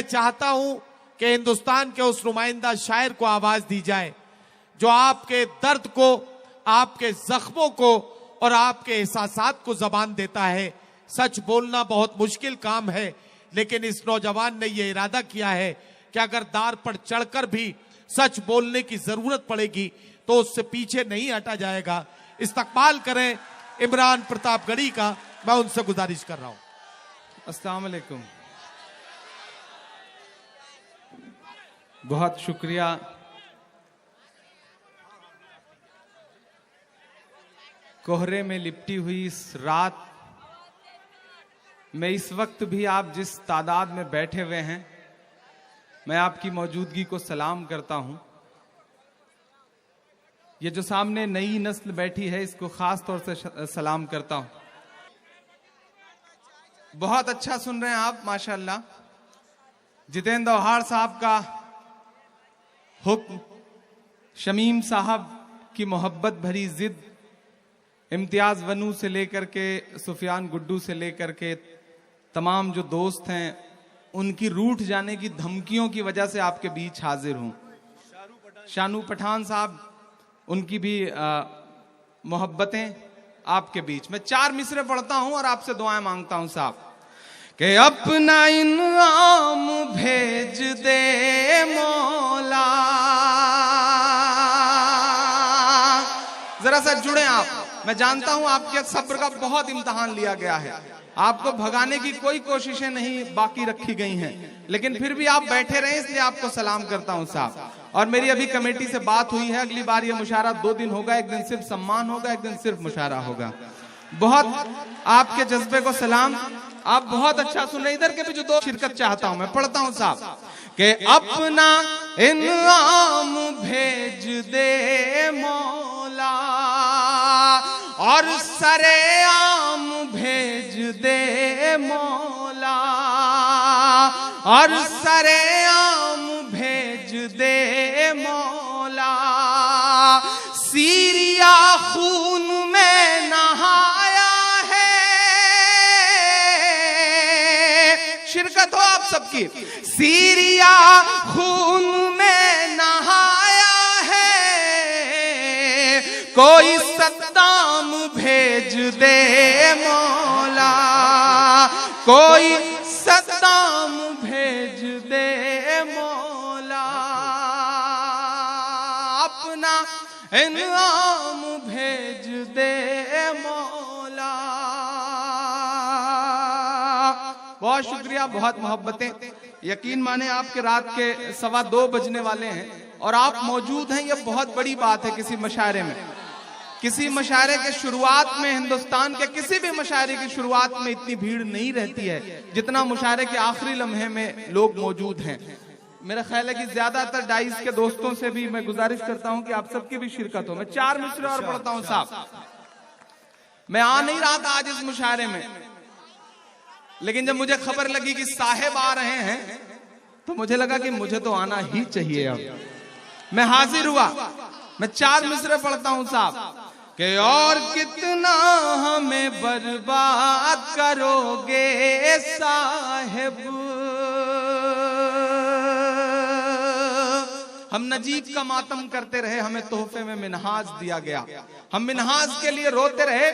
चाहता हूं कि हिंदुस्तान के उस नुमाइंदा शायर को आवाज दी जाए जो आपके दर्द को, आपके जख्मों को और आपके एहसासात को जबान देता है। सच बोलना बहुत मुश्किल काम है, लेकिन इस नौजवान ने यह इरादा किया है कि अगर दार पर चढ़कर भी सच बोलने की जरूरत पड़ेगी तो उससे पीछे नहीं हटा जाएगा। इस्तकबाल करें इमरान प्रतापगढ़ी का, मैं उनसे गुजारिश कर रहा हूं। अस्सलाम वालेकुम। बहुत शुक्रिया कोहरे में लिपटी हुई इस रात में इस वक्त भी आप जिस तादाद में बैठे हुए हैं, मैं आपकी मौजूदगी को सलाम करता हूं। ये जो सामने नई नस्ल बैठी है, इसको खास तौर से सलाम करता हूं। बहुत अच्छा सुन रहे हैं आप, माशाल्लाह। जितेंद्र औहाड़ साहब का हुक्म, शमीम साहब की मोहब्बत भरी जिद, इम्तियाज वनू से लेकर के सुफियान गुड्डू से लेकर के तमाम जो दोस्त हैं, उनकी रूठ जाने की धमकियों की वजह से आपके बीच हाजिर हूं। शानू पठान साहब, उनकी भी मोहब्बतें आपके बीच। मैं 4 मिसरे पढ़ता हूं और आपसे दुआएं मांगता हूं साहब कि अपना इनाम भेज दे मौला। जरा सा जुड़े आप। मैं जानता हूं आपके सब्र का बहुत इम्तिहान लिया गया है, आपको भगाने की कोई कोशिशें नहीं बाकी रखी गई हैं, लेकिन फिर भी आप बैठे रहे, इसलिए आपको सलाम करता हूं साहब। और मेरी अभी कमेटी से बात हुई है, अगली बार ये मुशायरा 2 दिन होगा, एक दिन सिर्फ सम्मान होगा, एक दिन सिर्फ मुशायरा होगा। बहुत आपके जज्बे को सलाम। आप बहुत अच्छा सुन रहे। इधर के भी जो 2 शिरकत चाहता हूं, मैं पढ़ता हूं साहब कि अपना इनाम भेज दे मौला और सरेआम भेज दे मौला और सरेआम भेज दे मौला। सीरिया खून में नहाया है, शिरकत हो आप सबकी। सीरिया खून में नहाया है, कोई सद्दाम भेज दे मौला, कोई सद्दाम भेज दे मौला। अपना इनाम भेज दे मौला। बहुत शुक्रिया, बहुत मोहब्बतें। यकीन माने आपके रात के 2:15 बजने वाले हैं और आप मौजूद हैं, यह बहुत बड़ी बात है। किसी मशायरे में, किसी मशायरे के शुरुआत में, हिंदुस्तान के किसी भी मशायरे की शुरुआत में इतनी भीड़ नहीं रहती है जितना मुशायरे के आखिरी लम्हे में लोग मौजूद हैं। मेरा ख्याल है कि ज्यादातर डाइस के दोस्तों से भी मैं गुजारिश करता हूं कि आप सबकी भी शिरकत हो। मैं 4 मिसरे और पढ़ता हूं साहब। मैं आ नहीं रहा था आज इस मुशायरे में, लेकिन जब मुझे खबर लगी कि साहेब आ रहे हैं तो मुझे लगा कि मुझे तो आना ही चाहिए। अब मैं हाजिर हुआ। मैं 4 मिसरे पढ़ता हूं साहब कि और कितना हमें बर्बाद करोगे साहेब। हम नजीब का मातम करते रहे, हमें तोहफे में मिनहाज दिया गया। हम मिनहाज के लिए रोते रहे,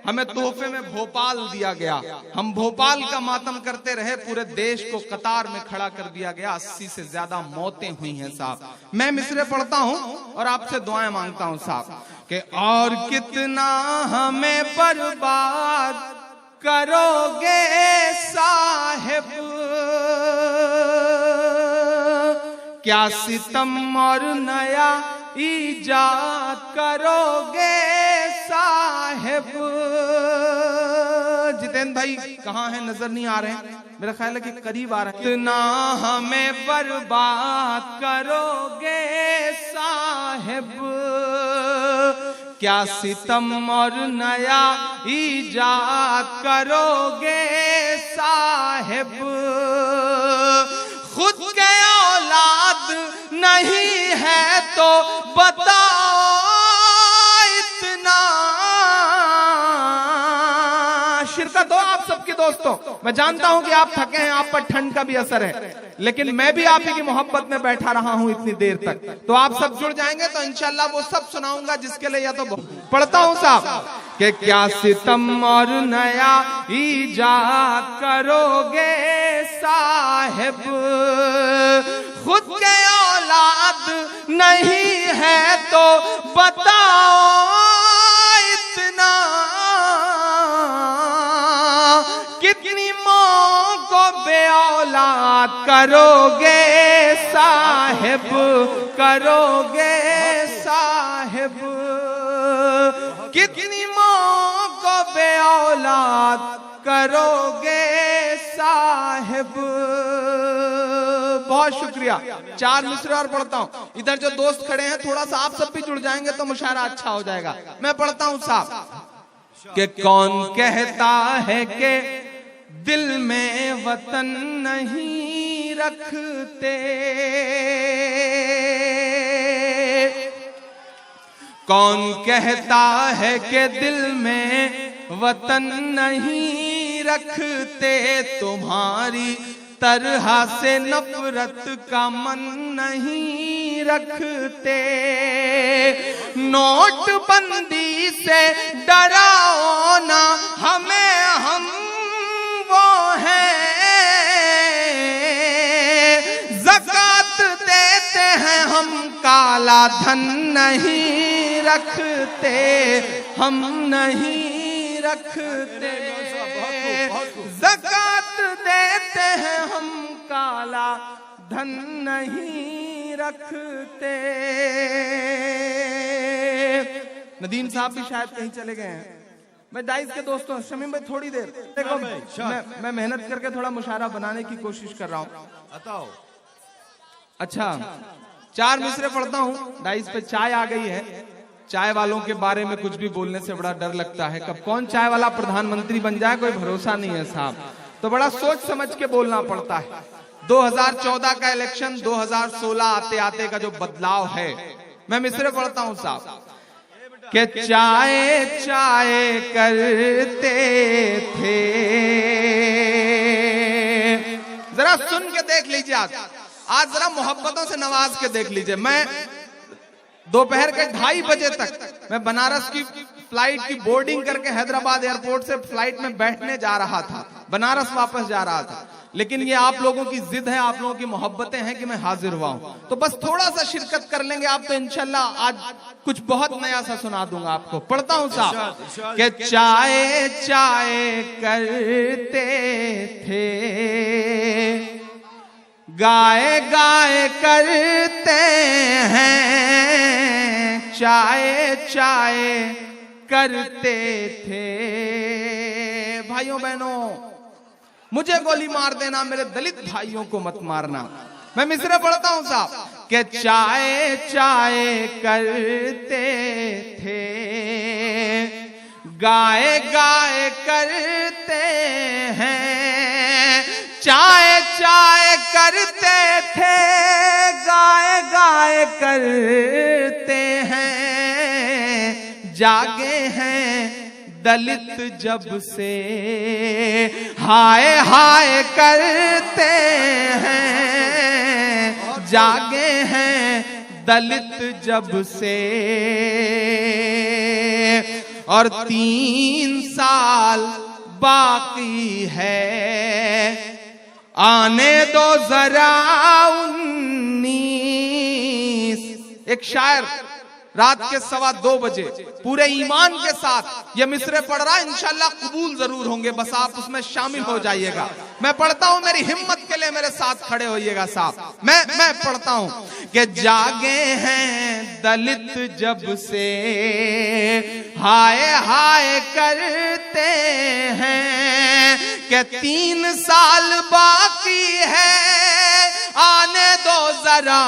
हमें तोहफे में भोपाल दिया गया। हम भोपाल का मातम करते रहे, पूरे देश को कतार में खड़ा कर दिया गया। 80 से ज्यादा मौतें हुई हैं साहब। मैं मिसरे पढ़ता हूं और आपसे दुआएं मांगता हूं साहब कि और कितना हमें बर्बाद करोगे साहिब। क्या सितम और नया ईजाद करोगे साहिब। जितेंद्र भाई कहाँ हैं, नजर नहीं आ रहे हैं, मेरा ख्याल है कि करीब आ रहे हैं। इतना हमें बर्बाद करोगे साहिब, क्या सितम और नया ईजाद करोगे साहिब। खुद के औलाद नहीं है तो बताओ इतना। शिरकत हो आप सबकी दोस्त। दोस्तों, मैं जानता हूं कि आप थके हैं, आप पर ठंड का भी असर है, लेकिन मैं भी आप ही की मोहब्बत में बैठा रहा हूं इतनी देर तक। तो आप सब जुड़ जाएंगे तो इंशाल्लाह वो सब सुनाऊंगा जिसके लिए या तो पढ़ता हूं साहब कि क्या सितम और नया ईजाद करोगे साहिब, खुद के औलाद नहीं है तो बताओ इतना, कितनी माँ को बे औलाद करोगे साहिब, करोगे साहिब, कितनी माँ को बे औलाद करोगे साहिब। बहुत शुक्रिया। 4 मिसरे और पढ़ता हूं। इधर जो दोस्त खड़े हैं थोड़ा सा आप सब भी जुड़ जाएंगे तो मुशायरा अच्छा हो जाएगा। मैं पढ़ता हूं साहब कि कौन कहता है कि दिल में वतन नहीं रखते, कौन कहता है कि दिल में वतन नहीं रखते, तुम्हारी तरह से नफरत का मन नहीं रखते, नोटबंदी से डराओ ना हमें, हम वो हैं, ज़कात देते हैं हम, काला धन नहीं रखते, हम नहीं रखते, ज़कात देते हैं हम, काला धन नहीं रखते। नदीम साहब भी शायद कहीं चले गए हैं। मैं डाइस के दोस्तों, शमीम भाई थोड़ी देर देखो, मैं मेहनत करके थोड़ा मुशायरा बनाने की कोशिश कर रहा हूँ। अच्छा 4 मिसरे पढ़ता हूँ। डाइस पे चाय आ गई है। चाय वालों के बारे में कुछ भी बोलने से बड़ा डर लगता है, कब कौन चाय वाला प्रधानमंत्री बन जाए कोई भरोसा नहीं है साहब, तो बड़ा सोच समझ के बोलना पड़ता है। 2014 का इलेक्शन 2016 आते आते का जो बदलाव है, मैं मिसरे पढ़ता हूं साहब कि चाय चाय करते थे, जरा सुन के देख लीजिए, आज जरा मोहब्बतों से नवाज के देख लीजिए। मैं दोपहर के 2:30 बजे तक मैं बनारस की फ्लाइट की बोर्डिंग करके हैदराबाद एयरपोर्ट से फ्लाइट में बैठने जा रहा था, बनारस वापस जा रहा था, लेकिन ये आप लोगों की जिद है, आप लोगों की मोहब्बतें हैं कि मैं हाजिर हुआ हूं, तो बस थोड़ा सा शिरकत कर लेंगे आप तो इंशाल्लाह आज कुछ बहुत नया सा सुना दूंगा आपको। पढ़ता हूं साहब कि चाय चाय करते थे, गाए गाए करते हैं, चाय चाय करते थे। भाइयों बहनों, मुझे गोली मार देना, मेरे दलित भाइयों को मत मारना। मैं मिसरे पढ़ता हूं साहब कि चाय चाय करते थे, गाए गाए करते हैं, चाय चाय करते थे, गाए गाए करते हैं, जागे हैं दलित जब से, हाय हाय करते हैं, जागे हैं दलित जब से, और 3 साल बाकी है, आने दो जरा 19। एक शायर रात के 2:15 बजे पूरे ईमान के साथ ये मिसरे पढ़ रहा है, इंशाल्लाह कबूल जरूर होंगे, बस आप उसमें शामिल हो जाइएगा। मैं पढ़ता हूं, मेरी हिम्मत के लिए मेरे साथ खड़े होइएगा साहब। मैं पढ़ता हूं कि जागे हैं दलित जब से, हाय हाय करते हैं, कि 3 साल बाकी है, आने दो जरा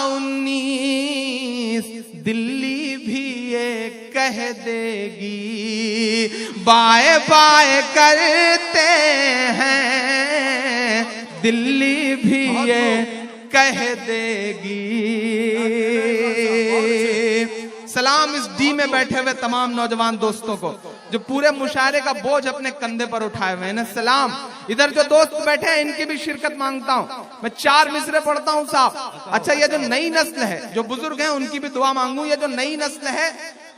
19। दिल्ली भी ये कह देगी, बाय बाय करते हैं, दिल्ली भी ये कह देगी। सलाम इस डी में बैठे हुए तमाम नौजवान दोस्तों को जो पूरे मुशायरे का बोझ अपने कंधे पर उठाए हुए हैं। सलाम इधर जो दोस्त बैठे हैं इनकी भी शिरकत मांगता हूं। मैं 4 मिसरे पढ़ता हूं साहब। अच्छा, ये जो नई नस्ल है, जो बुजुर्ग हैं उनकी भी दुआ मांगू। ये जो नई नस्ल है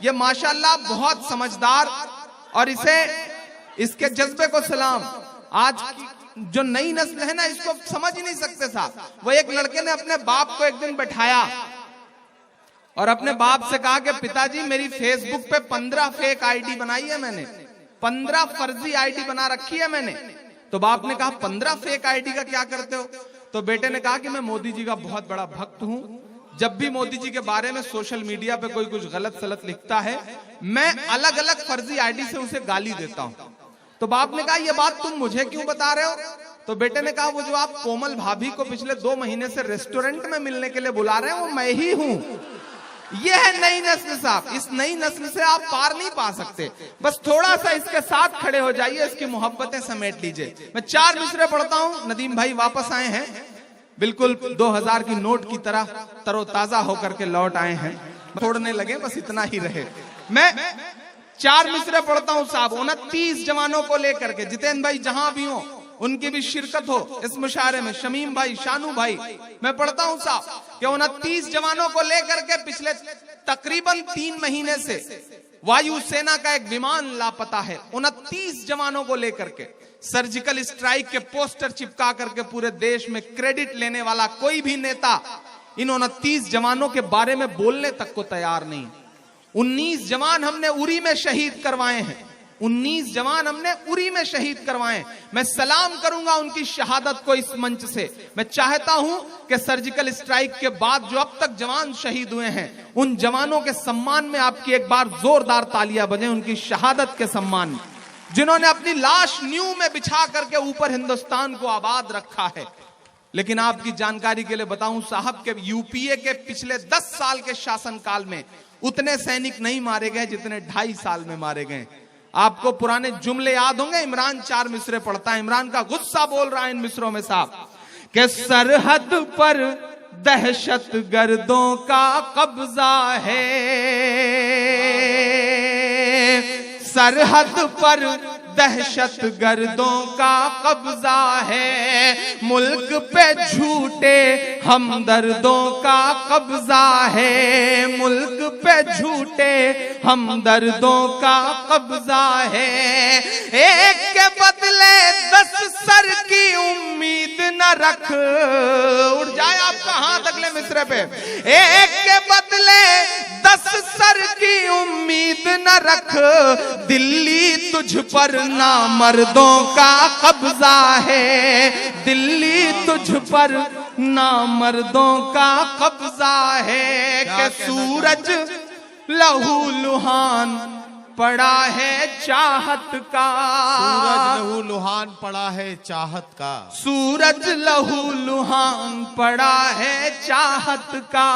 ये माशाल्लाह बहुत समझदार, और इसके जज्बे को सलाम। आज जो नई नस्ल है ना, इसको समझ ही नहीं सकते साहब। वो एक लड़के ने अपने बाप को एक दिन बैठाया और अपने बाप से कहा कि पिताजी मेरी फेसबुक पे 15 फेक आईडी बनाई है मैंने, 15 फर्जी आईडी बना रखी है मैंने। तो बाप ने कहा 15 फेक आईडी का क्या करते हो? तो बेटे ने कहा कि मैं मोदी जी का बहुत बड़ा भक्त हूं, जब भी मोदी जी के बारे में सोशल मीडिया पे कोई कुछ गलत सलत लिखता है मैं अलग अलग फर्जी आईडी से उसे गाली देता हूं। तो बाप ने कहा ये बात तुम मुझे क्यों बता रहे हो? तो बेटे ने कहा वो जो आप कोमल भाभी को पिछले 2 महीने से रेस्टोरेंट में मिलने के लिए बुला रहे हैं वो मैं ही हूं। ये है नई नस्ल साहब। इस नई नस्ल से आप पार नहीं पा सकते, बस थोड़ा सा इसके साथ खड़े हो जाइए, इसकी मोहब्बतें समेट लीजिए। मैं 4 मिसरे पढ़ता हूं। नदीम भाई वापस आए हैं, बिल्कुल 2000 की नोट की तरह तरोताजा होकर के लौट आए हैं। छोड़ने लगे, बस इतना ही रहे। मैं 4 मिसरे पढ़ता हूं साहब। 29 जवानों को लेकर के, जितेंद्र भाई जहां भी हो उनकी भी शिरकत हो इस मुशायरे में, शमीम भाई, शानू भाई। मैं पढ़ता हूं साहब कि 29 जवानों को लेकर के पिछले तकरीबन 3 महीने से वायुसेना का एक विमान लापता है। 29 जवानों को लेकर के सर्जिकल स्ट्राइक के पोस्टर चिपका करके पूरे देश में क्रेडिट लेने वाला कोई भी नेता इन 29 जवानों के बारे में बोलने तक को तैयार नहीं। 19 जवान हमने उरी में शहीद करवाए हैं, 19 जवान हमने उरी में शहीद करवाए। मैं सलाम करूंगा उनकी शहादत को इस मंच से। मैं चाहता हूं कि सर्जिकल स्ट्राइक के बाद जो अब तक जवान शहीद हुए हैं उन जवानों के सम्मान में आपकी एक बार जोरदार तालियां बजें, उनकी शहादत के सम्मान में, जिन्होंने अपनी लाश न्यू में बिछा करके ऊपर हिंदुस्तान को आबाद रखा है। लेकिन आपकी जानकारी के लिए बताऊं साहब के यूपीए के पिछले 10 साल के शासनकाल में उतने सैनिक नहीं मारे गए जितने 2.5 साल में मारे गए। आपको पुराने जुमले याद होंगे। इमरान 4 मिसरे पढ़ता है, इमरान का गुस्सा बोल रहा है इन मिसरों में साहब कि सरहद पर दहशत गर्दों का कब्जा है, सरहद पर दहशत गर्दों का कब्जा है, मुल्क पे झूठे हमदर्दों का कब्जा है, मुल्क पे झूठे हमदर्दों का कब्जा है। एक के बदले 10 सर की उम्मीद न रख। उठ जाए आपका हाथ अगले मिसरे पे। एक के बदले 10 सर की उम्मीद न रख, दिल्ली तुझ पर नामर्दों का कब्जा है, दिल्ली तुझ पर नामर्दों का कब्जा है। कि सूरज लहू लुहान पड़ा है चाहत का, सूरज लहू लुहान पड़ा है चाहत का, सूरज लहू लुहान पड़ा है चाहत का,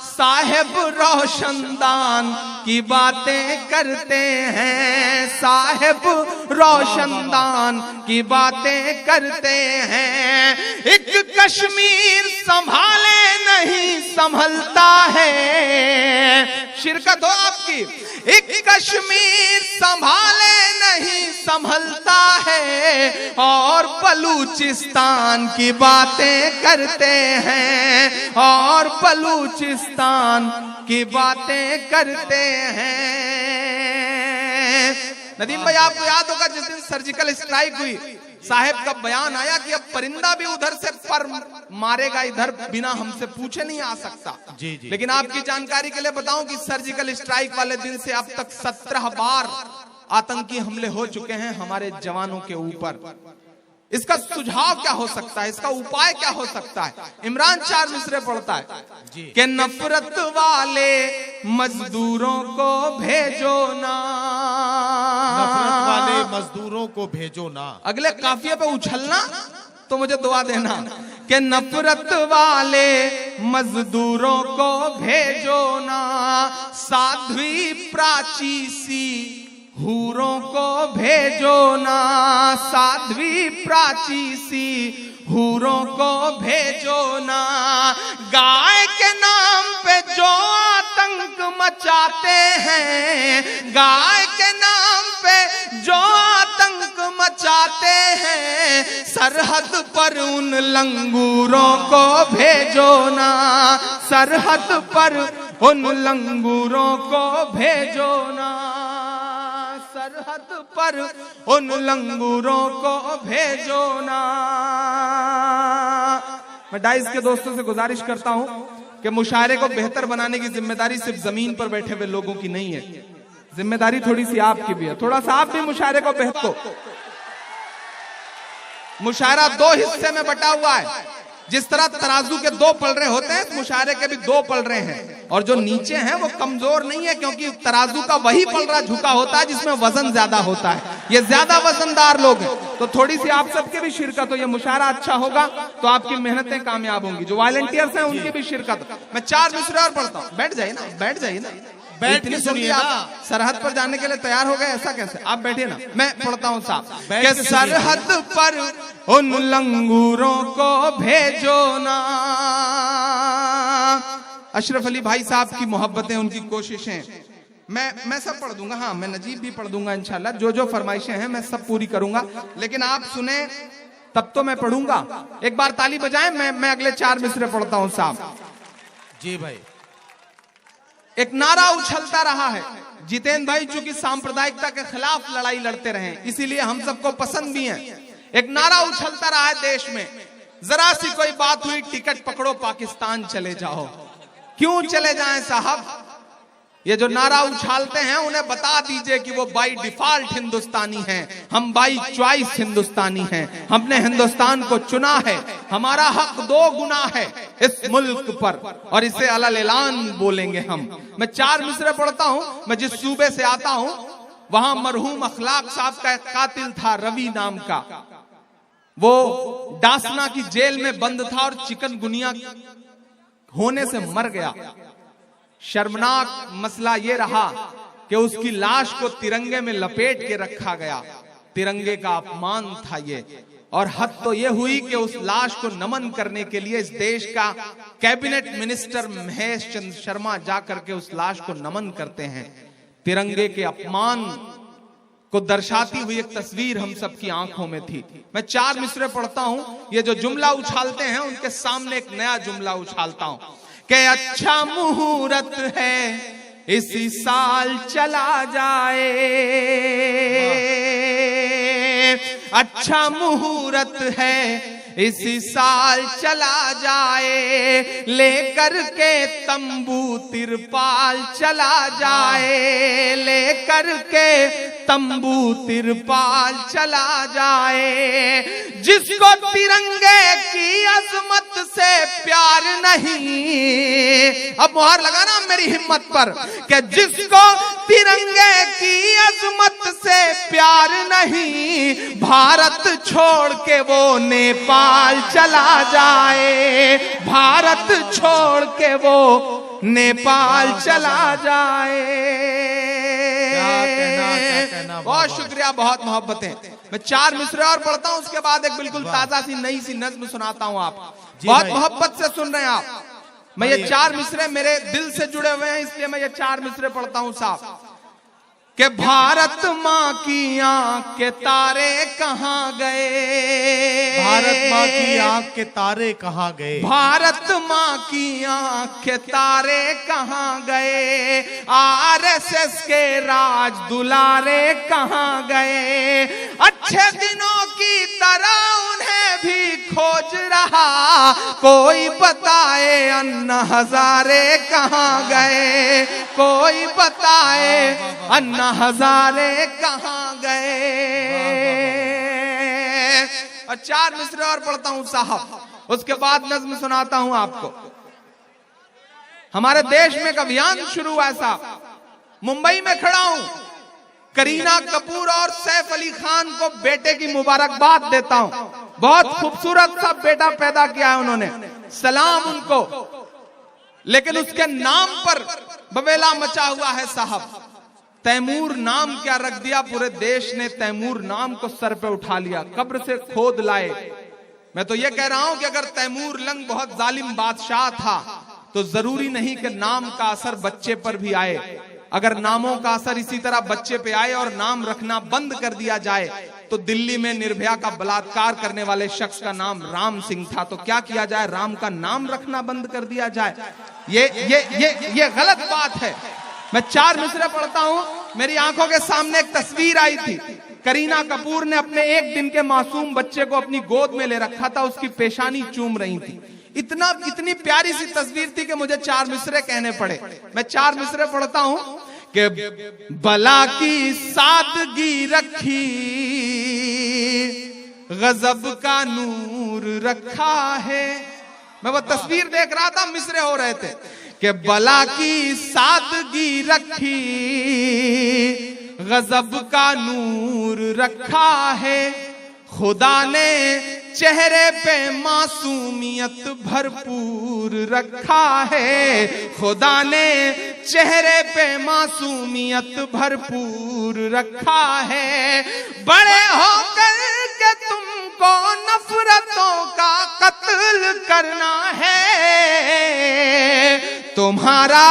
साहेब रोशनदान की बातें करते हैं, साहेब रोशनदान की बातें करते हैं। एक कश्मीर संभाले नहीं संभलता है, शिरकत हो आपकी। एक कश्मीर संभाले नहीं संभलता है और बलूचिस्तान की बातें करते हैं, और बलूचिस्तान की बातें करते हैं। नदीम भाई आपको याद होगा जिस दिन सर्जिकल स्ट्राइक हुई, साहेब का बयान आया कि अब परिंदा भी उधर से पर मारेगा, इधर बिना हमसे पूछे नहीं आ सकता। जी जी। लेकिन आपकी जानकारी के लिए बताऊं कि सर्जिकल स्ट्राइक वाले दिन से अब तक 17 बार आतंकी हमले हो चुके हैं हमारे जवानों के ऊपर। इसका सुझाव क्या हो सकता है, इसका उपाय क्या हो सकता है? इमरान 4 मिसरे पढ़ता है कि नफरत वाले मजदूरों को भेजो ना, नफरत वाले मजदूरों को भेजो ना। अगले काफिये पे उछलना तो मुझे दुआ देना कि नफरत वाले मजदूरों को भेजो ना, साध्वी प्राची सी हूरों को भेजो ना, साध्वी प्राची सी हूरों को भेजो ना। गाय के नाम पे जो आतंक मचाते हैं, गाय के नाम पे जो आतंक मचाते हैं, सरहद पर उन लंगूरों को भेजो ना, सरहद पर उन लंगूरों को भेजो ना, सरहद पर उन लंगूरों को भेजो ना। मैं डाइस के दोस्तों से गुजारिश करता हूं कि मुशायरे को बेहतर बनाने की जिम्मेदारी सिर्फ जमीन पर बैठे हुए लोगों की नहीं है, जिम्मेदारी थोड़ी सी आपकी भी है। थोड़ा सा आप भी मुशायरे को बेहतर, मुशायरा दो हिस्से में बटा हुआ है। जिस तरह तराजू के दो पलड़े होते हैं, मुशायरे के भी दो पलड़े हैं, और जो नीचे हैं वो कमजोर नहीं है, क्योंकि तराजू का वही पलड़ा झुका होता है जिसमें वजन ज्यादा होता है, ये ज्यादा वजनदार लोग हैं। तो थोड़ी सी आप सबके भी शिरकत हो, ये मुशायरा अच्छा होगा तो आपकी मेहनतें कामयाब होंगी। जो वॉलंटियर्स हैं उनकी भी शिरकत। मैं 4 मिसरे और पढ़ता हूँ, बैठ जाइए ना, बैठ जाइए ना, बैठ के सुनिए ना। सरहद पर जाने के लिए तैयार हो गए, ऐसा कैसे? आप बैठिए ना, मैं पढ़ता हूँ साहब कि सरहद पर उन लंगूरों को भेजो ना। अशरफ अली भाई साहब की मोहब्बतें, उनकी कोशिशें, मैं सब पढ़ दूंगा। हाँ, मैं नजीब भी पढ़ दूंगा इंशाल्लाह। जो फरमाइशें हैं मैं सब पूरी करूंगा, लेकिन आप सुने तब तो मैं पढ़ूंगा। एक बार ताली बजाएं, मैं अगले 4 मिसरे पढ़ता हूं साहब। जी भाई। एक नारा उछलता रहा है, जितेंद्र भाई चूंकि सांप्रदायिकता के खिलाफ लड़ाई लड़ते रहे, इसीलिए हम सबको पसंद भी है। एक नारा उछलता रहा है देश में, जरा सी कोई बात हुई टिकट पकड़ो पाकिस्तान चले जाओ। क्यों चले जाएं साहब? ये जो नारा उछालते हैं उन्हें बता दीजिए कि वो बाई डिफॉल्ट हिंदुस्तानी हैं, हम बाई चॉइस हिंदुस्तानी हैं। हमने हिंदुस्तान को चुना है, हमारा हक 2 गुना है इस मुल्क पर, और इसे अलल ऐलान बोलेंगे हम। मैं 4 मिसरे पढ़ता हूं। मैं जिस सूबे से आता हूं वहां मरहूम अखलाक साहब का एक कातिल था, रवि नाम का। वो डासना की जेल में बंद था और चिकनगुनिया होने से मर गया। शर्मनाक मसला यह रहा कि उसकी लाश को तिरंगे में लपेट के रखा गया। तिरंगे का अपमान था ये, और हद तो यह हुई कि उस लाश को नमन करने के लिए इस देश का कैबिनेट मिनिस्टर महेश चंद्र शर्मा जाकर के उस लाश को नमन करते हैं। तिरंगे के अपमान को दर्शाती हुई एक तस्वीर हम सबकी आंखों में थी। मैं 4 मिसरे पढ़ता हूं। ये जो जुमला उछालते हैं उनके सामने एक नया जुमला उछालता हूं कि अच्छा मुहूर्त है इसी साल चला जाए, अच्छा मुहूर्त है इसी साल चला जाए, लेकर के तंबू तिरपाल चला जाए, लेकर के तंबू तिरपाल चला जाए। जिसको तिरंगे की अजमत से प्यार नहीं, अब मुहर लगाना मेरी हिम्मत पर, कि जिसको तिरंगे की अजमत से प्यार नहीं, भारत छोड़ के वो नेपाल चला जाए, भारत छोड़ के वो नेपाल चला जाए। बहुत शुक्रिया, बहुत मोहब्बतें। मैं 4 मिसरे और पढ़ता हूं, उसके बाद एक बिल्कुल ताजा सी नई सी नज्म सुनाता हूं। आप बहुत मोहब्बत से सुन रहे हैं आप। मैं ये 4 मिसरे मेरे दिल से जुड़े हुए हैं, इसलिए मैं ये 4 मिसरे पढ़ता हूं साहब। कि भारत माँ की आंख के तारे कहाँ गए, भारत माँ की आंख के तारे कहाँ गए, भारत माँ की आंख के तारे कहाँ गए, आरएसएस के राज दुलारे कहाँ गए, अच्छे दिनों की तरह उन्हें भी खोज रहा, कोई बताए अन्ना हजारे कहाँ गए, कोई बताए अन्ना हजारे कहाँ गए। और 4 मिसरे और पढ़ता हूं साहब, उसके बाद नज्म सुनाता हूं आपको। हमारे देश में एक अभियान शुरू हुआ साहब। मुंबई में खड़ा हूं, करीना कपूर और सैफ अली खान को बेटे की मुबारकबाद देता हूं। बहुत खूबसूरत सा बेटा पैदा किया है उन्होंने, सलाम उनको। लेकिन उसके नाम पर बवेला मचा हुआ है साहब। तैमूर नाम क्या रख दिया, पूरे देश ने तैमूर नाम को सर पे उठा लिया, कब्र से खोद लाए। मैं तो ये कह रहा हूं कि अगर तैमूर लंग बहुत जालिम बादशाह था तो जरूरी नहीं कि नाम का असर बच्चे पर भी आए। अगर नामों का असर इसी तरह बच्चे पे आए और नाम रखना बंद कर दिया जाए, तो दिल्ली में निर्भया का बलात्कार करने वाले शख्स का नाम राम सिंह था, तो क्या किया जाए? राम का नाम रखना बंद कर दिया जाए? ये गलत बात है। मैं 4 मिसरे पढ़ता हूं, मेरी आंखों के सामने एक तस्वीर आई थी। करीना कपूर ने अपने 1 दिन के मासूम बच्चे को अपनी गोद में ले रखा था, उसकी पेशानी चूम रही थी। इतनी प्यारी सी तस्वीर थी कि मुझे 4 मिसरे कहने पड़े। मैं 4 मिसरे पढ़ता हूं कि बला की सादगी रखी, गजब का नूर रखा है। मैं वो तस्वीर देख रहा था, मिसरे हो रहे थे कि बला की सादगी रखी, गजब का नूर रखा है। खुदा ने चेहरे पे मासूमियत भरपूर रखा है, खुदा ने चेहरे पे मासूमियत भरपूर रखा है। बड़े होकर के तुमको नफरतों का कत्ल करना है, तुम्हारा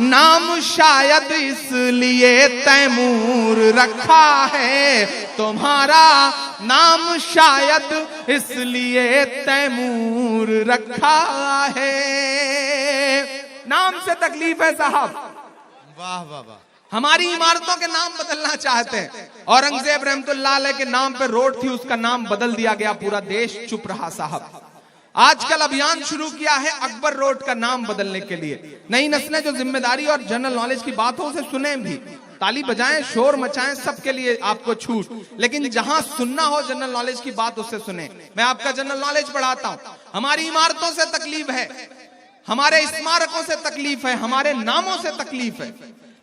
नाम शायद इसलिए तैमूर रखा है, तुम्हारा नाम शायद इसलिए तैमूर रखा है। नाम से तकलीफ है साहब। वाह वाह वाह। हमारी इमारतों के नाम बदलना चाहते हैं। औरंगजेब रहमतुल्लाह अलैह के नाम पे रोड थी, उसका नाम बदल दिया गया, पूरा देश चुप रहा साहब। आजकल अभियान शुरू किया है अकबर रोड का नाम बदलने के लिए। नई नस्लें जो जिम्मेदारी और जनरल नॉलेज की बात हो उसे सुने भी, ताली बजाएं, शोर मचाएं, सबके लिए आपको छूट, लेकिन जहां सुनना हो जनरल नॉलेज की बात उससे सुने। मैं आपका जनरल नॉलेज पढ़ाता हूं। हमारी इमारतों से तकलीफ है, हमारे स्मारकों से तकलीफ है, हमारे नामों से तकलीफ है,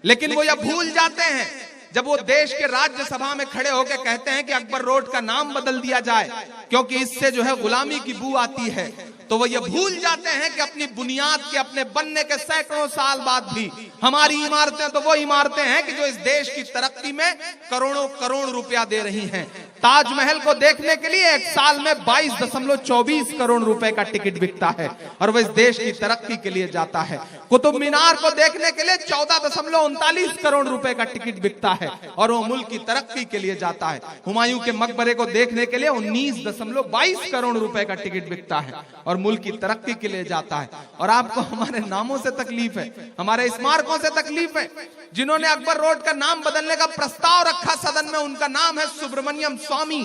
लेकिन वो यह भूल जाते हैं जब वो देश के राज्यसभा में खड़े होकर कहते हैं कि अकबर रोड का नाम बदल दिया जाए क्योंकि इससे जो है गुलामी की बू आती है, तो वो ये भूल जाते हैं कि अपनी बुनियाद के अपने बनने के सैकड़ों साल बाद भी हमारी इमारतें तो वो इमारतें हैं कि जो इस देश की तरक्की में करोड़ों करोड़ रुपया दे रही हैं। ताजमहल को देखने के लिए एक साल में 22.24 करोड़ रुपए का टिकट बिकता है और वह इस देश की तरक्की के लिए जाता है। कुतुब मीनार को देखने के लिए 14.39 करोड़ रुपए का टिकट बिकता है और वो मुल्क की तरक्की के लिए जाता है। हुमायूं के मकबरे को देखने के लिए 19.22 करोड़ रुपए का टिकट बिकता है और मुल्क की तरक्की के लिए जाता है। और आपको हमारे नामों से तकलीफ है, हमारे स्मारकों से तकलीफ है। जिन्होंने अकबर रोड का नाम बदलने का प्रस्ताव रखा सदन में, उनका नाम है सुब्रमण्यम स्वामी।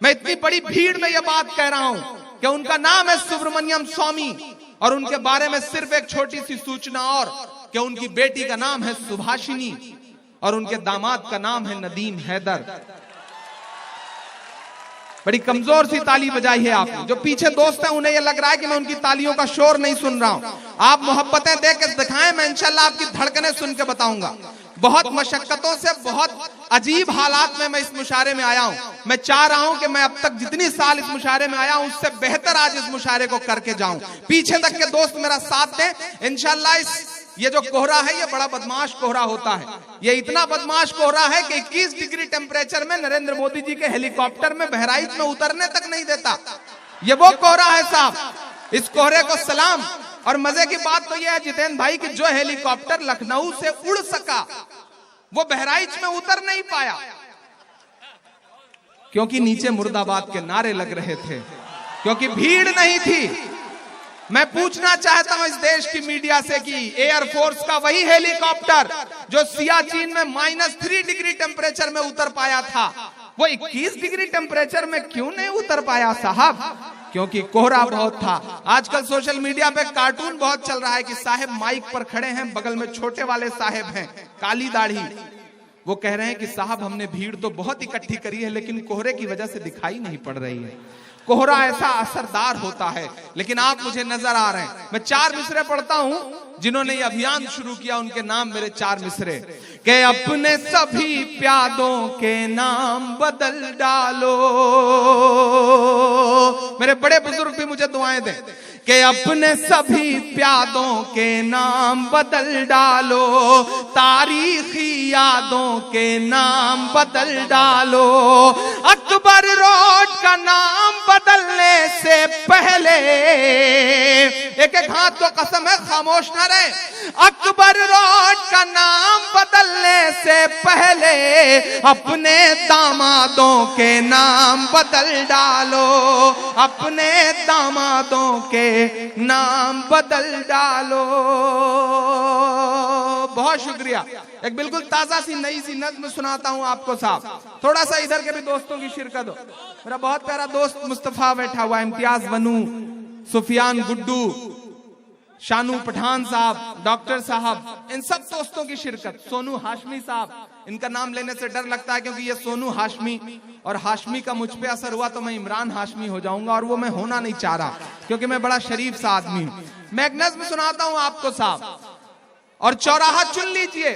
मैं इतनी बड़ी भीड़ में यह बात कह रहा हूं कि उनका नाम है सुब्रमण्यम स्वामी और उनके बारे में सिर्फ एक छोटी सी सूचना और कि उनकी बेटी का नाम है सुभाषिनी और उनके दामाद का नाम है नदीम हैदर। बड़ी कमजोर सी ताली बजाई है आपने। जो पीछे दोस्त हैं उन्हें यह लग रहा है कि मैं उनकी तालियों का शोर नहीं सुन रहा हूं। आप मोहब्बतें दे के दिखाएं, मैं इंशाल्लाह आपकी धड़कनें सुन के बताऊंगा। बहुत मशक्कतों से, बहुत अजीब हालात में मैं इस मुशायरे में आया हूं। मैं चाह रहा हूं कि मैं अब तक जितनी साल इस मुशायरे में आया हूं उससे बेहतर आज इस मुशायरे को करके जाऊं। पीछे तक के दोस्त मेरा साथ दें इंशाल्लाह। ये जो कोहरा है ये बड़ा बदमाश कोहरा होता है। ये इतना बदमाश कोहरा है कि 21 डिग्री टेम्परेचर में नरेंद्र मोदी जी के हेलीकॉप्टर में बहराइच में उतरने तक नहीं देता। ये वो कोहरा है साहब। इस कोहरे को सलाम। और मजे की बात तो यह है जितेंद्र भाई कि जो हेलीकॉप्टर लखनऊ से उड़ सका वो बहराइच में उतर नहीं पाया क्योंकि नीचे मुर्दाबाद के नारे लग रहे थे, क्योंकि भीड़ नहीं थी। मैं पूछना चाहता हूं इस देश की मीडिया से कि एयरफोर्स का वही हेलीकॉप्टर जो सियाचिन में -3 डिग्री टेम्परेचर में उतर पाया था, वो 21 डिग्री टेम्परेचर में क्यों नहीं उतर पाया साहब? क्योंकि कोहरा बहुत था। आजकल सोशल मीडिया पे कार्टून बहुत चल रहा है कि साहब माइक पर खड़े हैं, बगल में छोटे वाले साहब हैं, काली दाढ़ी। वो कह रहे हैं कि साहब हमने भीड़ तो बहुत इकट्ठी करी है लेकिन कोहरे की वजह से दिखाई नहीं पड़ रही है। कोहरा ऐसा असरदार होता है, लेकिन आप मुझे नजर आ रहे हैं। मैं 4 मिसरे पढ़ता हूं जिन्होंने ये अभियान शुरू किया, उनके नाम मेरे 4 मिसरे के अपने सभी प्यादों के नाम बदल डालो। मेरे बड़े बुजुर्ग भी मुझे दुआएं दें कि अपने सभी प्यादों के नाम बदल डालो, तारीखी यादों के नाम बदल डालो। अकबर रोड का नाम बदलने से पहले, एक एक हाथ तो कसम है खामोश ना रहे, अकबर रोड का नाम बदलने से पहले अपने दामादों के नाम बदल डालो, अपने दामादों के नाम बदल डालो। बहुत शुक्रिया। एक बिल्कुल ताजा सी नई सी नज्म सुनाता हूं आपको साहब, थोड़ा सा इधर के भी दोस्तों की शिरकत हो। मेरा बहुत प्यारा दोस्त मुस्तफा बैठा हुआ, इम्तियाज वनू, सुफियान गुड्डू, शानू पठान साहब, डॉक्टर साहब, इन सब दोस्तों की शिरकत, सोनू हाशमी साहब, इनका नाम लेने से डर लगता है क्योंकि ये सोनू हाशमी और हाशमी का मुझ पे असर हुआ तो मैं इमरान हाशमी हो जाऊंगा, और वो मैं होना नहीं चाह रहा क्योंकि मैं बड़ा शरीफ सा आदमी हूं। मैं एक नज्म सुनाता हूं आपको साहब, और चौराहा चुन लीजिए,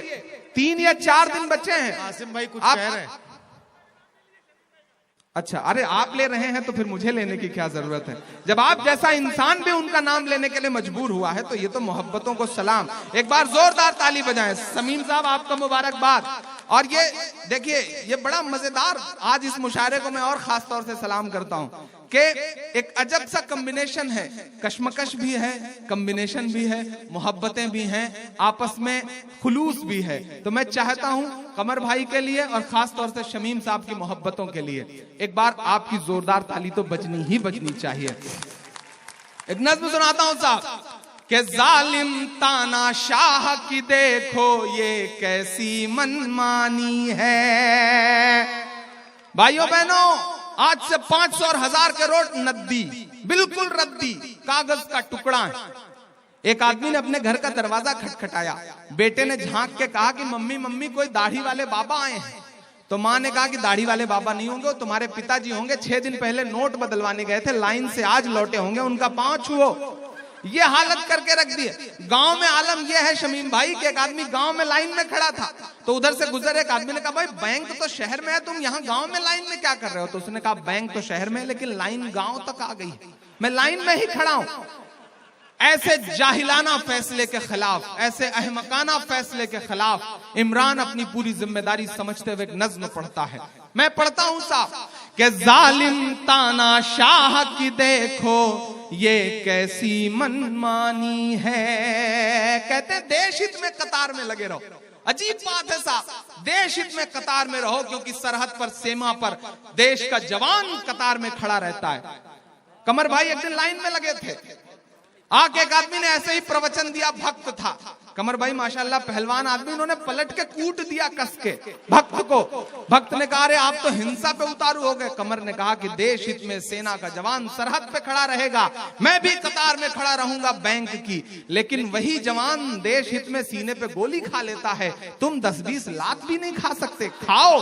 3 या 4 दिन बचे हैं। आसिम भाई कुछ कह रहे हैं। अच्छा, अरे आप ले रहे हैं तो फिर मुझे लेने की क्या जरूरत है? जब आप जैसा इंसान भी उनका नाम लेने के लिए मजबूर हुआ है तो ये तो मोहब्बतों को सलाम। एक बार जोरदार ताली बजाएं। समीम साहब आपका मुबारकबाद। और ये देखिए, ये बड़ा मजेदार, आज इस मुशायरे को मैं और खास तौर से सलाम करता हूं कि एक अजब सा कॉम्बिनेशन है, कश्मकश भी है, कॉम्बिनेशन भी है, मोहब्बतें भी हैं, आपस में खुलूस भी है। तो मैं चाहता हूं कमर भाई के लिए और खास तौर से शमीम साहब की मोहब्बतों के लिए एक बार आपकी जोरदार ताली तो बजनी ही बजनी चाहिए। एक नज्म सुनाता हूं साहब कि जालिम ताना शाह की देखो ये कैसी मनमानी है। भाइयों बहनों, आज से 500 और 1000 के नोट नद्दी, बिल्कुल रद्दी, कागज का टुकड़ा है। एक आदमी ने अपने घर का दरवाजा खटखटाया, बेटे ने झांक के कहा कि मम्मी मम्मी कोई दाढ़ी वाले बाबा आए हैं। तो माँ ने कहा कि दाढ़ी वाले बाबा नहीं होंगे, वो तुम्हारे पिताजी होंगे, 6 दिन पहले नोट बदलवाने गए थे, लाइन से आज लौटे होंगे, उनका पांव छुओ। ये हालत करके रख दी है। गांव में आलम यह है शमीम भाई कि एक आदमी गांव में लाइन में खड़ा था, तो उधर से गुजर एक आदमी ने कहा भाई बैंक तो शहर में है, तुम यहाँ गांव में लाइन में क्या कर रहे हो? तो उसने कहा बैंक तो शहर में है लेकिन लाइन गांव तक आ गई है, मैं लाइन में ही खड़ा हूं। ऐसे जाहिलाना फैसले के खिलाफ, ऐसे अहमकाना फैसले के खिलाफ इमरान अपनी पूरी जिम्मेदारी समझते हुए एक नज्म पढ़ता है। मैं पढ़ता हूं साहब कि जालिम ताना शाह की देखो ये कैसी मनमानी है। कहते देश हित में कतार में लगे रहो। अजीब बात है साहब, देश हित में कतार में रहो, क्योंकि सरहद पर, सीमा पर देश का जवान कतार में खड़ा रहता है। कमर भाई एक दिन लाइन में लगे थे, आके एक आदमी ने ऐसे ही प्रवचन दिया, भक्त था कमर भाई माशाल्लाह पहलवान आदमी, उन्होंने पलट के कूट दिया कस के भक्त को। भक्त ने कहा अरे आप तो हिंसा पे उतारू हो गए। कमर ने कहा कि देश हित में सेना का जवान सरहद पे खड़ा रहेगा, मैं भी कतार में खड़ा रहूंगा बैंक की, लेकिन वही जवान देश हित में सीने पे गोली खा लेता है, तुम 10-20 लाख भी नहीं खा सकते, खाओ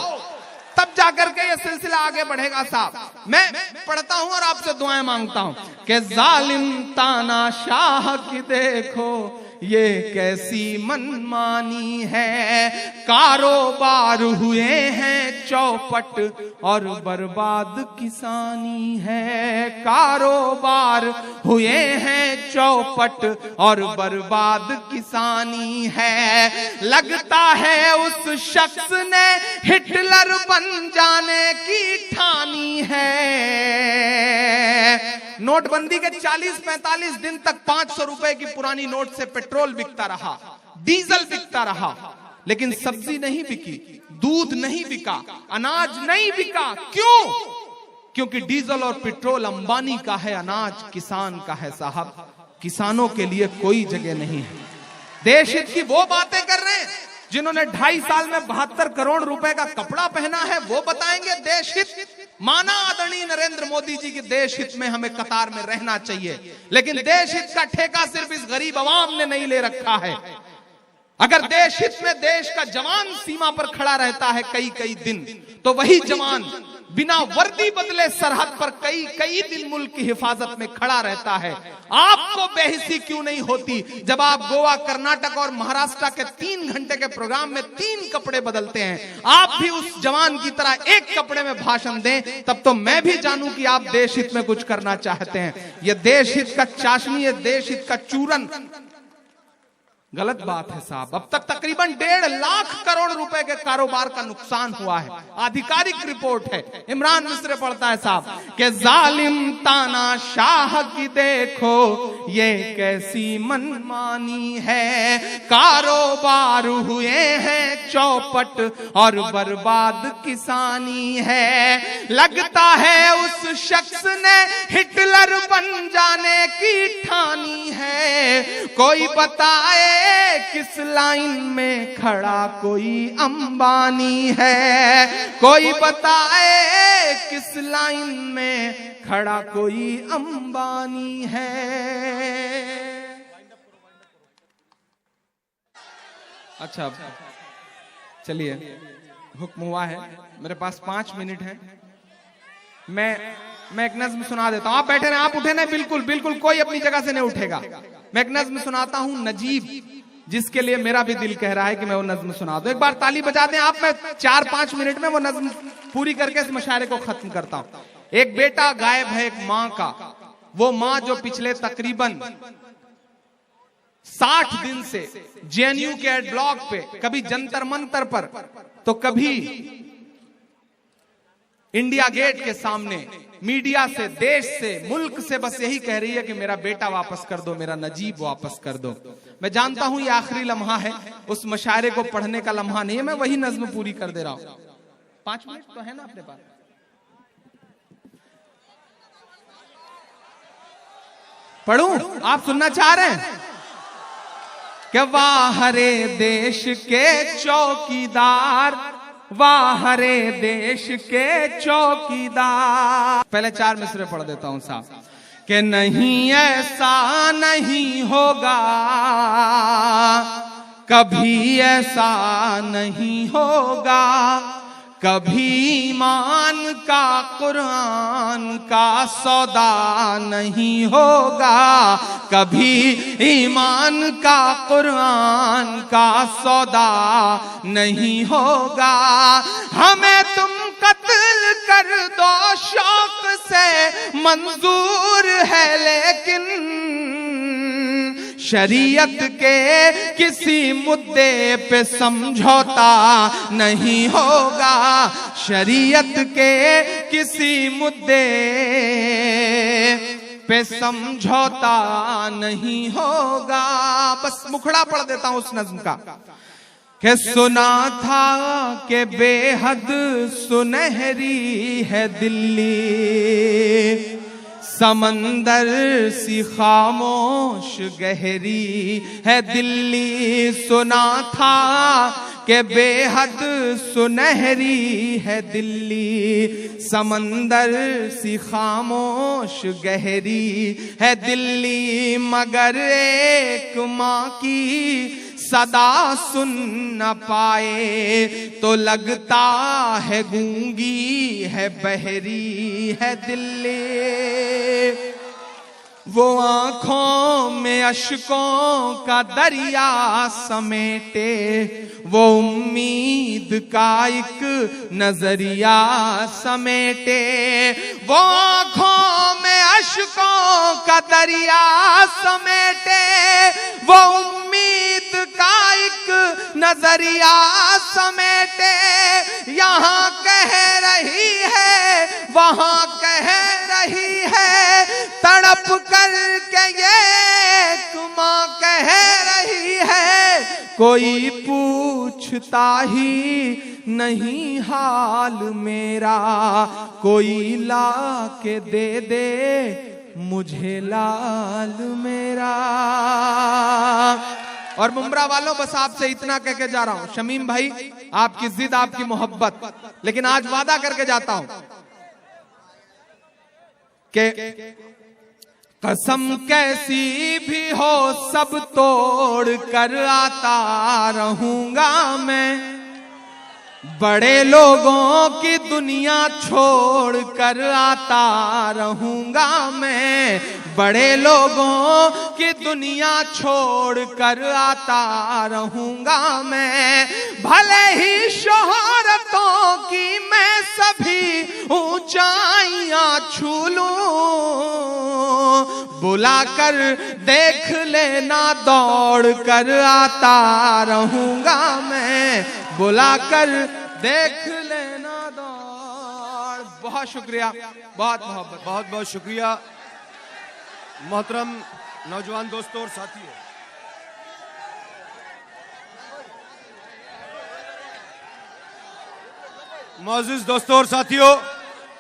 तब जाकर के ये सिलसिला आगे बढ़ेगा साहब। मैं पढ़ता हूं और आपसे दुआएं मांगता हूं कि जालिम ताना शाह की देखो ये कैसी मनमानी है। कारोबार हुए हैं चौपट और बर्बाद किसानी है। कारोबार हुए हैं चौपट और बर्बाद किसानी है। लगता है उस शख्स ने हिटलर बन जाने की ठानी है। नोटबंदी के 40-45 दिन तक 500 रुपए की पुरानी नोट से पेट्रोल बिकता रहा, डीजल बिकता रहा, लेकिन सब्जी नहीं बिकी, दूध नहीं बिका, अनाज नहीं बिका। क्यों? क्योंकि डीजल और पेट्रोल अंबानी का है, अनाज किसान का है साहब। किसानों के लिए कोई जगह नहीं है। देश हित की वो बातें कर रहे हैं जिन्होंने 2.5 साल में 72 करोड़ रुपए का कपड़ा पहना है, वो बताएंगे देश हित। माना आदरणीय नरेंद्र मोदी जी की देश हित में हमें कतार में रहना चाहिए, लेकिन देश हित का ठेका सिर्फ इस गरीब अवाम ने नहीं ले रखा है। अगर देश हित में देश का जवान सीमा पर खड़ा रहता है कई कई दिन, तो वही जवान बिना वर्दी बदले सरहद पर कई कई दिन मुल्क की हिफाजत में खड़ा रहता है। आपको बेहिसी क्यों नहीं होती जब आप गोवा, कर्नाटक और महाराष्ट्र के 3 घंटे के प्रोग्राम में 3 कपड़े बदलते हैं? आप भी उस जवान की तरह एक कपड़े में भाषण दें, तब तो मैं भी जानूं कि आप देश हित में कुछ करना चाहते हैं। यह देश हित का चाशनी, यह देश हित का चूरन गलत बात है साहब। अब तक तकरीबन 1.5 लाख करोड़ रुपए के कारोबार का नुकसान हुआ है, आधिकारिक रिपोर्ट है। इमरान मिस्र पढ़ता है साहब कि जालिम तानाशाह की देखो ये कैसी मनमानी है, कारोबार हुए हैं चौपट और बर्बाद किसानी है। लगता है उस शख्स ने हिटलर बन जाने की ठानी है। कोई बताए किस लाइन में खड़ा कोई अंबानी है, कोई बताए किस लाइन में खड़ा कोई अंबानी है। अच्छा चलिए, हुक्म हुआ है, मेरे पास 5 मिनट है। मैं एक नज्म सुना देता हूं। आप बैठे रहे, आप उठे नहीं, बिल्कुल बिल्कुल कोई अपनी जगह से नहीं उठेगा। मैं एक नज्म सुनाता हूं, नजीब, जिसके लिए मेरा भी दिल कह रहा है कि मैं वो नज्म सुना दूं। एक बार ताली बजा दें आप। मैं 4-5 मिनट में वो नज्म पूरी करके इस मुशायरे को खत्म करता हूं। एक बेटा गायब है एक मां का, वो मां जो पिछले तकरीबन 60 दिन से जेएनयू के एड ब्लॉक पे, कभी जंतर मंतर पर तो कभी इंडिया गेट के सामने मीडिया से, देश से, मुल्क से बस यही कह रही है कि मेरा बेटा वापस कर दो, मेरा नजीब वापस कर दो। मैं जानता हूं ये आखिरी लम्हा है, उस मुशायरे को पढ़ने का लम्हा नहीं है। मैं वही नज्म पूरी कर दे रहा हूं। 5 मिनट तो है ना अपने पास? पढ़ूं? आप सुनना चाह रहे हैं? कि वाह रे देश के चौकीदार, वाह रे देश के चौकीदार। पहले 4 मिसरे पढ़ देता हूं साहब। कि नहीं ऐसा नहीं होगा, कभी ऐसा नहीं होगा, कभी ईमान का कुरान का सौदा नहीं होगा, कभी ईमान का कुरान का सौदा नहीं होगा। हमें तुम कत्ल कर दो शौक से मंजूर है, लेकिन शरीयत के किसी मुद्दे पे समझौता नहीं होगा, शरीयत के किसी मुद्दे पे समझौता नहीं होगा। बस मुखड़ा पढ़ देता हूं उस नज्म का। कि सुना था कि बेहद सुनहरी है दिल्ली, समंदर सी खामोश गहरी है दिल्ली। सुना था कि बेहद सुनहरी है दिल्ली, समंदर सी खामोश गहरी है दिल्ली। मगर एक माँ की सदा सुन न पाए तो लगता है गूंगी है, बहरी है दिल्ली। वो आंखों में अश्कों का दरिया समेटे, वो उम्मीद का एक नजरिया समेटे। वो आंखों में अश्कों का दरिया समेटे, वो उम्मीद का एक नजरिया समेटे। यहाँ कह रही है, वहाँ कह रही है, तड़प करके ये माँ कह रही है। कोई पूछता ही नहीं हाल मेरा, कोई ला के दे दे मुझे लाल मेरा। और मुमरा वालों, बस आपसे इतना कह के जा रहा हूं, शमीम भाई आपकी जिद, आपकी मोहब्बत, लेकिन आज वादा करके जाता हूं कि कसम कैसी भी हो सब तोड़ कर आता रहूंगा मैं। बड़े लोगों की दुनिया छोड़ कर आता रहूंगा मैं, बड़े लोगों की दुनिया छोड़ कर आता रहूंगा मैं। भले ही शोहरतों की मैं सभी ऊंचाइयां छू लूं, बुलाकर देख लेना दौड़ कर आता रहूंगा मैं, बुलाकर देख लेना दौड़। बहुत शुक्रिया, बहुत मोहब्बत। बहुत बहुत शुक्रिया मोहतरम नौजवान दोस्तों और साथियों। मोअज़्ज़िज़ दोस्तों और साथियों,